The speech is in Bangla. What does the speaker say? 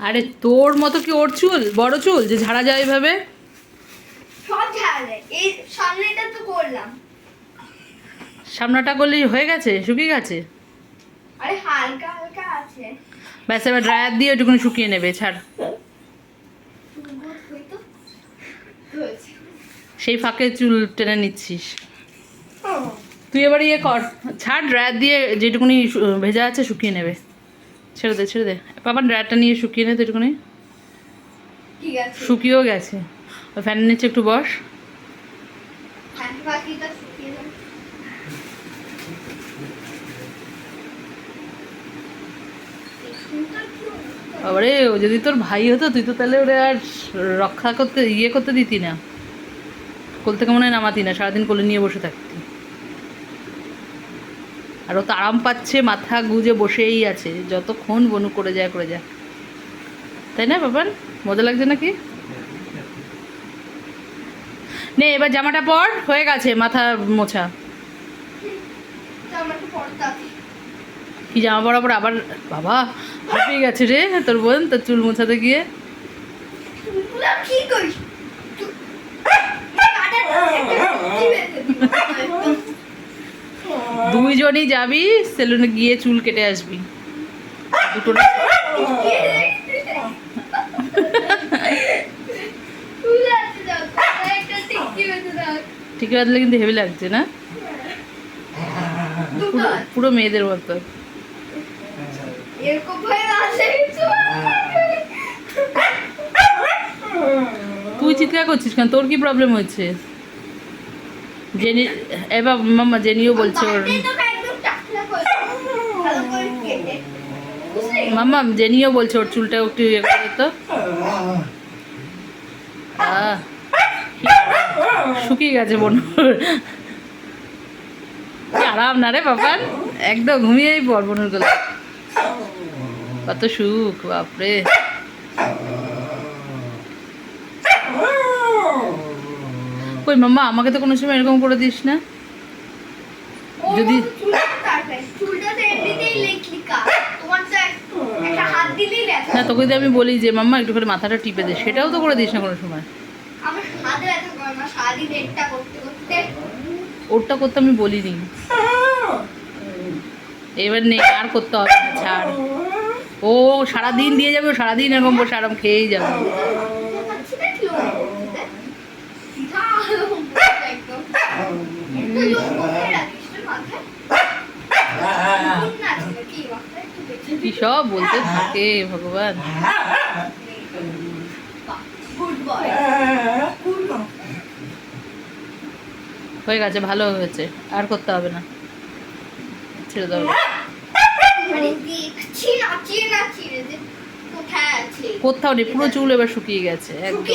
আরে তোর মতো কি ওর চুল বড় চুল যে ঝাড়া যায় এভাবে? সব ঝাড়ে, এই সামনেটা তো করলাম। সামনাটা করলেই হয়ে গেছে, শুকিয়ে গেছে। আরে হালকা হালকা আছে। ব্যাস এবার ড্রায়ার দিয়ে ওটুকুনি শুকিয়ে নেবে, ছাড়। সেই ফাঁকে চুল টেনে নিচ্ছিস তুই। এবার ইয়ে কর, ছাড়, ড্রায়ার দিয়ে যেটুকুনি ভেজা আছে শুকিয়ে নেবে। ছেড়ে দে ছেড়ে দে, বাবা ড্রায়ারটা নিয়ে শুকিয়ে নে তো এটুকুনি। ঠিক আছে, শুকিয়েও গেছে। ওই ফ্যানের নিচে একটু বস। বাকিটা শুকিয়ে যাবে। আরে ও যদি তোর ভাই হতো তুই তো তাহলে ওরে আর রক্ষা করতে ইয়ে করতে দিতি না, কোল থেকে মনে হয় নামাতি না, সারাদিন কোলে নিয়ে বসে থাকতি। আর ও তো আরাম পাচ্ছে, মাথা গুজে বসেই আছে, যতক্ষণ বনু করে যায় করে যায়, তাই না বাবার? মজা লাগছে নাকি? নে এবার জামাটা পর, হয়ে গেছে মাথা মোছা। জামাটা পরতে হবে। কি জামা পরার আবার বাবা হাঁপিয়ে গেছে রে তোর বোন, তোর চুল মোছাতে গিয়ে। চুলগুলো কি করিস? দুইজনই যাবি সেলুনে গিয়ে চুল কেটে আসবি, দুটো না। ঠিক বাদলে কিন্তু হেভি লাগছে না, পুরো মেয়েদের মতো। তুই চিৎকার করছিস কেন? তোর কি প্রবলেম হচ্ছে? জেনি এবার মাম্মা জেনিও বলছে ওর, মাম্মা জেনিও বলছে ওর চুলটা একটু ইয়ে করে তো। শুকিয়ে গেছে বোন, আরাম না রে বাবার, একদম ঘুমিয়েই পর বোনের গলা। কত সুখ বাপরে। কই মাম্মা আমাকে তো কোনো সময় এরকম করে দিস না। যদি না তোকে যদি আমি বলি যে মাম্মা একটু করে মাথাটা টিপে দে, সেটাও তো করে দিস না কোনো সময়। ওরটা করতে আমি বলিনি, এবার নে আর করতে হবে না, ছাড়। ও সারাদিন দিয়ে যাবে, ও সারাদিন এরকম বসে আরাম খেয়েই যাবে। কি সব বলতে থাকে ভগবান। হয়ে গেছে, ভালো হয়েছে, আর করতে হবে না, ছেড়ে দাও। কোথাও নেই, পুরো চুল এবার শুকিয়ে গেছে একদম।